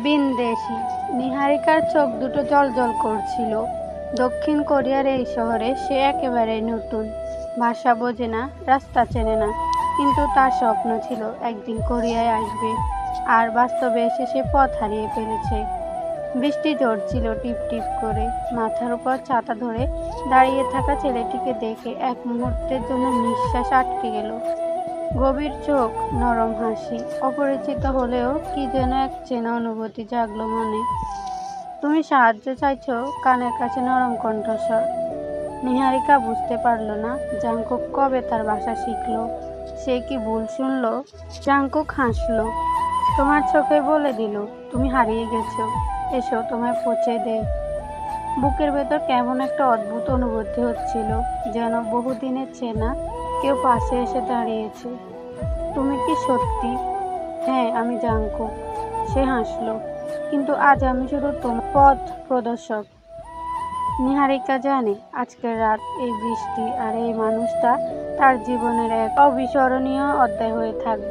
ভিনদেশী। নীহারিকার চোখ দুটো জ্বলজ্বল করছিল। দক্ষিণ কোরিয়ার এই শহরে সে একেবারেই নতুন। ভাষা বোঝে না, রাস্তা চেনে না, কিন্তু তার স্বপ্ন ছিল একদিন কোরিয়ায় আসবে। আর বাস্তবে এসে সে পথ হারিয়ে ফেলেছে। বৃষ্টি ঝরছিল টিপ টিপ করে। মাথার উপর ছাতা ধরে দাঁড়িয়ে থাকা ছেলেটিকে দেখে এক মুহূর্তের জন্য নিঃশ্বাস আটকে গেল। গভীর চোখ, নরম হাসি, অপরিচিত হলেও কি যেন এক চেনা অনুভূতি জাগলো মনে। তুমি সাহায্য চাইছো? কানের কাছে নরম কণ্ঠস্বর। নীহারিকা বুঝতে পারল না জাংকুক কবে তার ভাষা শিখলো। সে কি ভুল শুনল? জাংকুক হাসল। তোমার চোখে বলে দিল তুমি হারিয়ে গেছো। এসো তোমায় পৌঁছে দেই। বুকের ভেতর কেমন একটা অদ্ভুত অনুভূতি হচ্ছিল, যেন বহুদিনের চেনা কেউ পাশে এসে দাঁড়িয়েছে। তুমি কি সত্যি? হ্যাঁ, আমি জাংকুক। সে হাসলো। কিন্তু আজ আমি শুধু তোমার পথ প্রদর্শক। নীহারিকা জানে আজকের রাত, এই বৃষ্টি আর এই মানুষটা তার জীবনের এক অবিস্মরণীয় অধ্যায় হয়ে থাকবে।